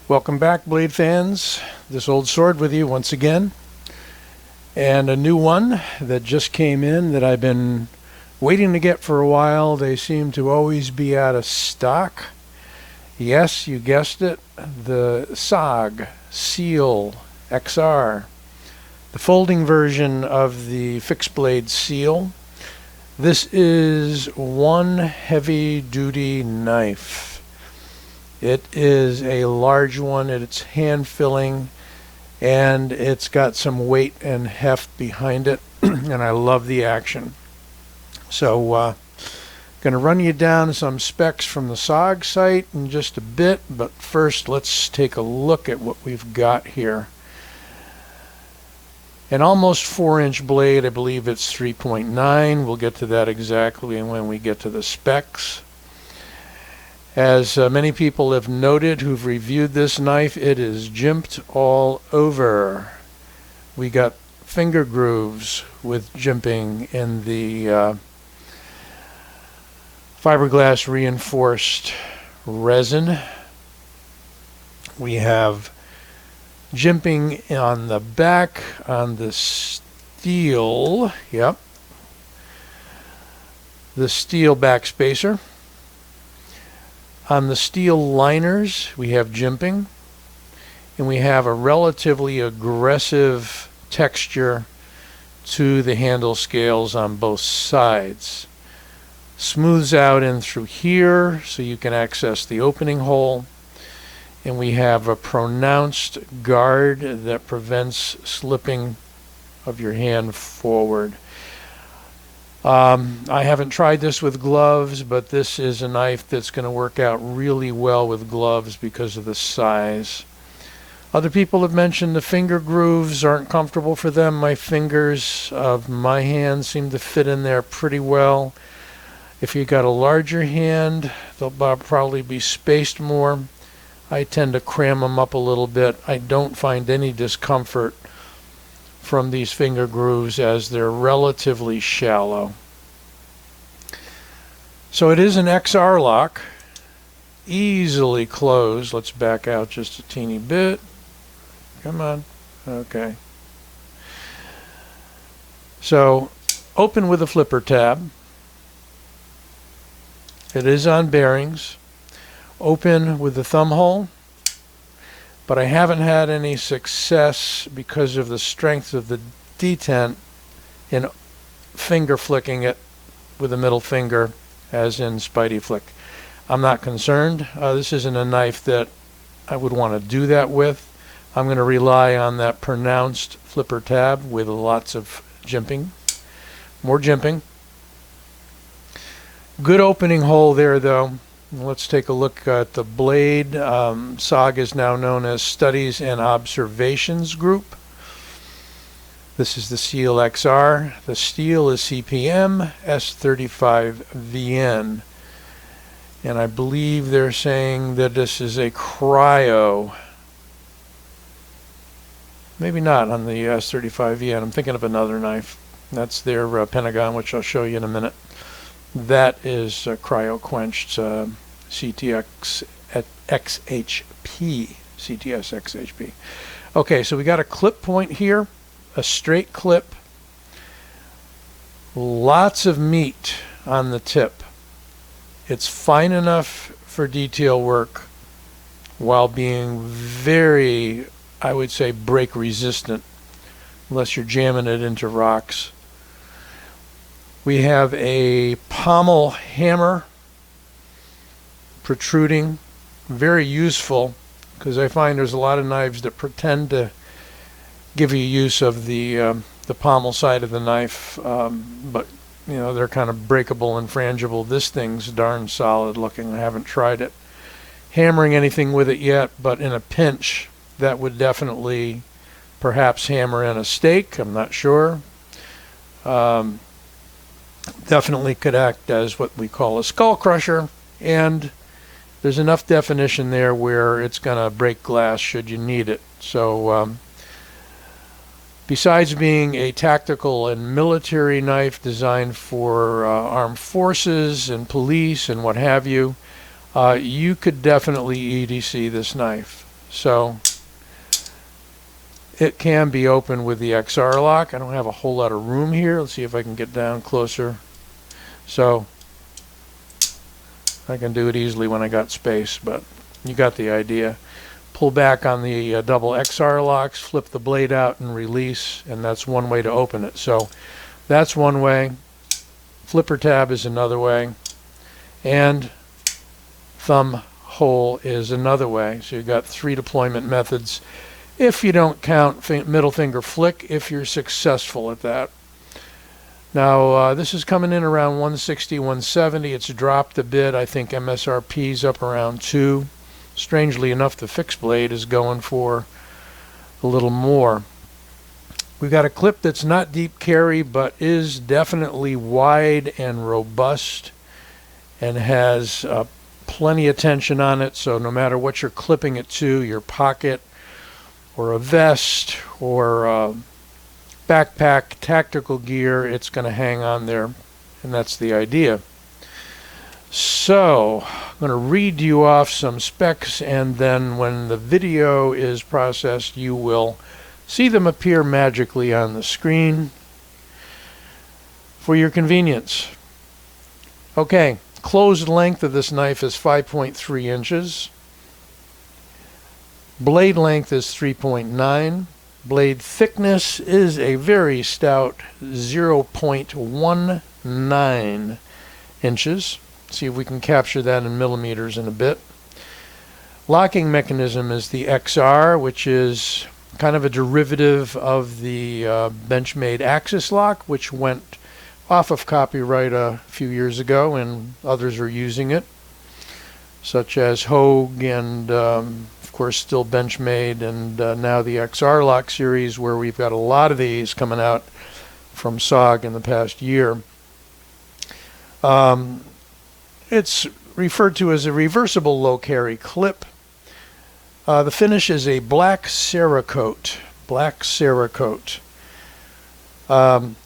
Welcome back, blade fans. This old sword with you once again. And a new one that just came in that I've been waiting to get for a while. They seem to always be out of stock. Yes, you guessed it. The SOG Seal XR. The folding version of the fixed blade Seal. This is one heavy-duty knife. It is a large one. It's hand-filling, and it's got some weight and heft behind it, and I love the action. So, going to run you down some specs from the SOG site in just a bit, but first let's take a look at what we've got here. An almost 4-inch blade. I believe it's 3.9. We'll get to that exactly when we get to the specs. As many people have noted who've reviewed this knife, it is jimped all over. We got finger grooves with jimping in the fiberglass reinforced resin. We have jimping on the back on the steel. Yep. The steel back spacer. On the steel liners, we have jimping, and we have a relatively aggressive texture to the handle scales on both sides. Smooths out in through here so you can access the opening hole, and we have a pronounced guard that prevents slipping of your hand forward. I haven't tried this with gloves, but this is a knife that's going to work out really well with gloves because of the size. Other people have mentioned the finger grooves aren't comfortable for them. My fingers of my hand seem to fit in there pretty well. If you've got a larger hand, they'll probably be spaced more. I tend to cram them up a little bit. I don't find any discomfort from these finger grooves as they're relatively shallow. So it is an XR lock, easily closed. Let's back out just a teeny bit. Come on. Okay. So open with a flipper tab. It is on bearings. Open with the thumb hole. But I haven't had any success because of the strength of the detent in finger flicking it with the middle finger as in Spidey Flick. I'm not concerned. This isn't a knife that I would want to do that with. I'm going to rely on that pronounced flipper tab with lots of jimping. More jimping. Good opening hole there though. Let's take a look at the blade. SOG is now known as Studies and Observations Group. This is the Seal XR. The steel is CPM S35VN. And I believe they're saying that this is a cryo. Maybe not on the S35VN. I'm thinking of another knife. That's their Pentagon, which I'll show you in a minute. That is cryo-quenched CTX XHP. CTS XHP. Okay, so we got a clip point here, a straight clip, lots of meat on the tip. It's fine enough for detail work while being very, I would say, break resistant, unless you're jamming it into rocks. We have a Pommel Hammer protruding, very useful, because I find there's a lot of knives that pretend to give you use of the pommel side of the knife, but you know they're kind of breakable and frangible. This thing's darn solid looking. I haven't tried it hammering anything with it yet, but in a pinch that would definitely perhaps hammer in a steak. I'm not sure. Definitely could act as what we call a skull crusher, and there's enough definition there where it's going to break glass should you need it. So besides being a tactical and military knife designed for armed forces and police and what have you, you could definitely EDC this knife. So it can be opened with the XR lock. I don't have a whole lot of room here. Let's see if I can get down closer. So I can do it easily when I got space, but you got the idea. Pull back on the double XR locks, flip the blade out and release, and that's one way to open it. So that's one way. Flipper tab is another way. And thumb hole is another way. So you've got 3 deployment methods. If you don't count middle finger flick, if you're successful at that. Now, this is coming in around 160, 170. It's dropped a bit. I think MSRP's up around 2. Strangely enough, the fixed blade is going for a little more. We've got a clip that's not deep carry, but is definitely wide and robust and has plenty of tension on it. So no matter what you're clipping it to, your pocket or a vest or a backpack, tactical gear, it's going to hang on there, and that's the idea. So I'm going to read you off some specs, and then when the video is processed, you will see them appear magically on the screen for your convenience. Okay, closed length of this knife is 5.3 inches. Blade length is 3.9. Blade thickness is a very stout 0.19 inches. See if we can capture that in millimeters in a bit. Locking mechanism is the XR, which is kind of a derivative of the Benchmade Axis lock, which went off of copyright a few years ago, and others are using it, such as Hogue and, of course, still Benchmade, and now the XR lock series, where we've got a lot of these coming out from SOG in the past year. It's referred to as a reversible low carry clip. The finish is a black Cerakote. Black Cerakote.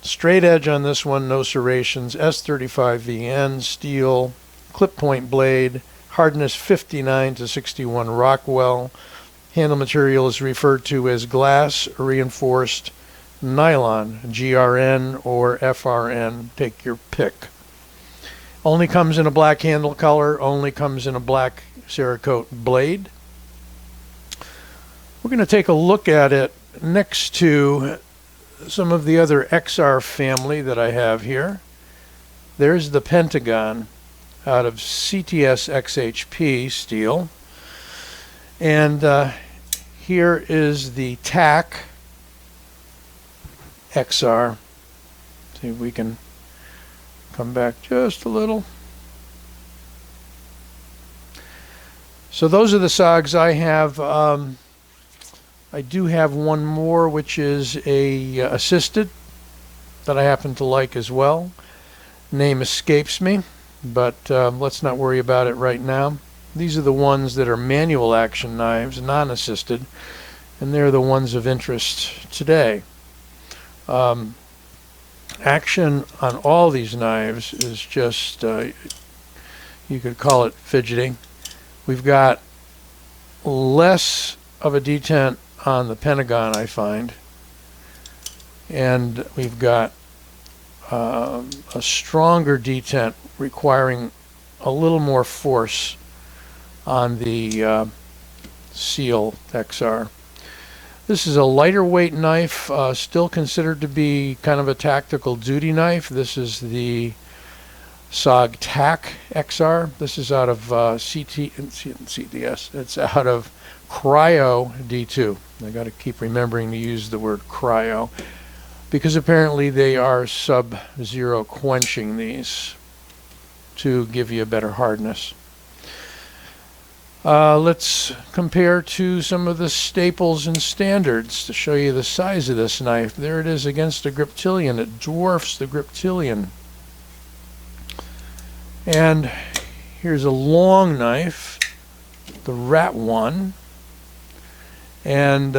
Straight edge on this one, no serrations. S35VN steel, clip point blade, hardness 59 to 61 Rockwell. Handle material is referred to as glass reinforced nylon, GRN or FRN. Take your pick. Only comes in a black handle color, only comes in a black Cerakote blade. We're going to take a look at it next to some of the other XR family that I have here. There's the Pentagon out of CTS XHP steel. And here is the TAC XR. See if we can come back just a little. So those are the SOGs I have. I do have one more, which is a assisted that I happen to like as well. Name escapes me, but let's not worry about it right now. These are the ones that are manual action knives, non-assisted, and they're the ones of interest today. Action on all these knives is just, you could call it fidgeting. We've got less of a detent on the Pentagon, I find, and we've got a stronger detent requiring a little more force on the Seal XR. This is a lighter weight knife, still considered to be kind of a tactical duty knife. This is the SOG TAC XR. This is out of CTS. It's out of Cryo D2. I got to keep remembering to use the word cryo, because apparently they are sub-zero quenching these to give you a better hardness. Let's compare to some of the staples and standards to show you the size of this knife. There it is against a Griptilian. It dwarfs the Griptilian. And here's a long knife, the Rat 1. And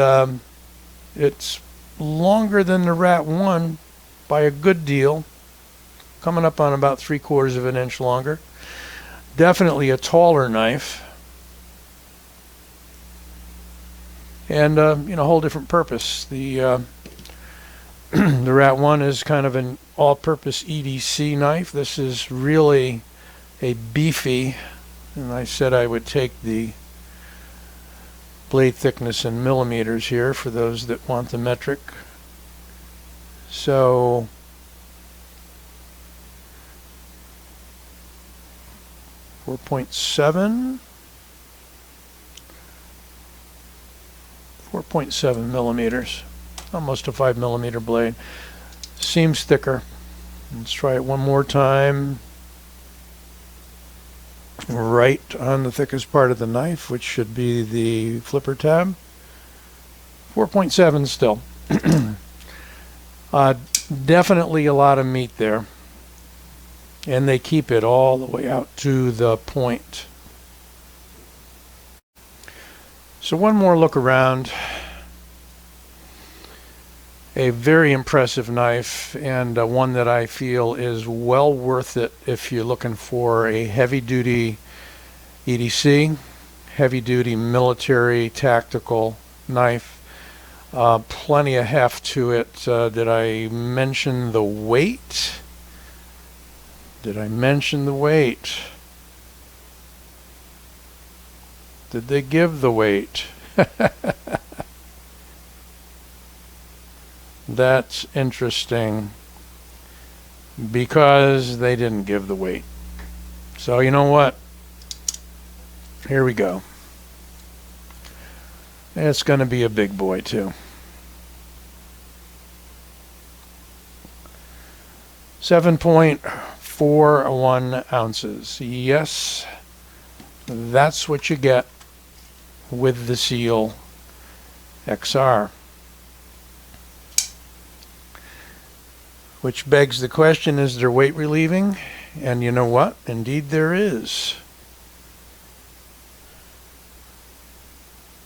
it's longer than the Rat 1 by a good deal, coming up on about 3/4 of an inch longer. Definitely a taller knife. and you know, a whole different purpose. The the Rat 1 is kind of an all-purpose EDC knife. This is really a beefy, and I said I would take the blade thickness in millimeters here for those that want the metric. So 4.7 millimeters, almost a 5 millimeter blade. Seems thicker. Let's try it one more time. Right on the thickest part of the knife, which should be the flipper tab. 4.7 still. Definitely a lot of meat there, and they keep it all the way out to the point. So one more look around. A very impressive knife, and one that I feel is well worth it if you're looking for a heavy-duty EDC, heavy-duty military tactical knife. Plenty of heft to it. Did I mention the weight? Did I mention the weight? Did they give the weight? That's interesting, because they didn't give the weight. So you know what? Here we go. It's going to be a big boy too. 7.41 ounces. Yes, that's what you get with the Seal XR. Which begs the question, is there weight relieving? And you know what? Indeed there is.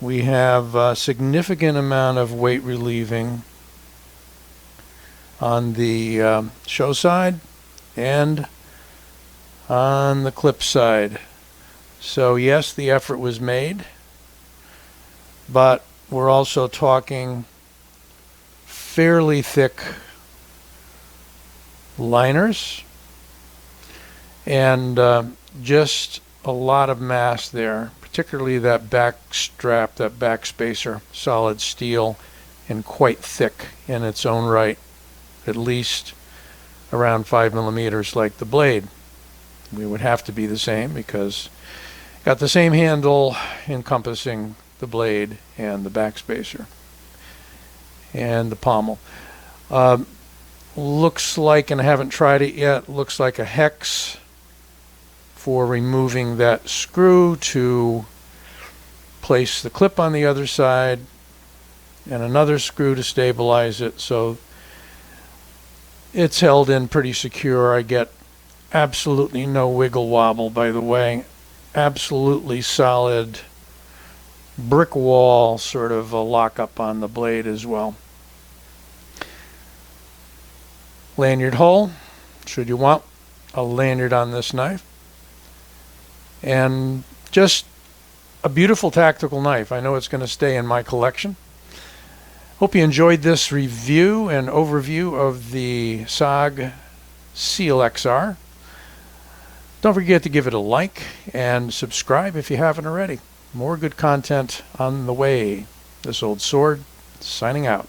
We have a significant amount of weight relieving on the show side and on the clip side. So yes, the effort was made, but we're also talking fairly thick liners and just a lot of mass there, particularly that back strap, that back spacer, solid steel and quite thick in its own right, at least around 5 millimeters like the blade. We would have to be the same because got the same handle encompassing the blade and the back spacer and the pommel. Looks like, and I haven't tried it yet, looks like a hex for removing that screw to place the clip on the other side, and another screw to stabilize it, so it's held in pretty secure. I get absolutely no wiggle wobble, by the way. Absolutely solid brick wall, sort of a lockup on the blade as well. Lanyard hole, should you want a lanyard on this knife. And just a beautiful tactical knife. I know it's going to stay in my collection. Hope you enjoyed this review and overview of the SOG Seal XR. Don't forget to give it a like and subscribe if you haven't already. More good content on the way. This old sword, signing out.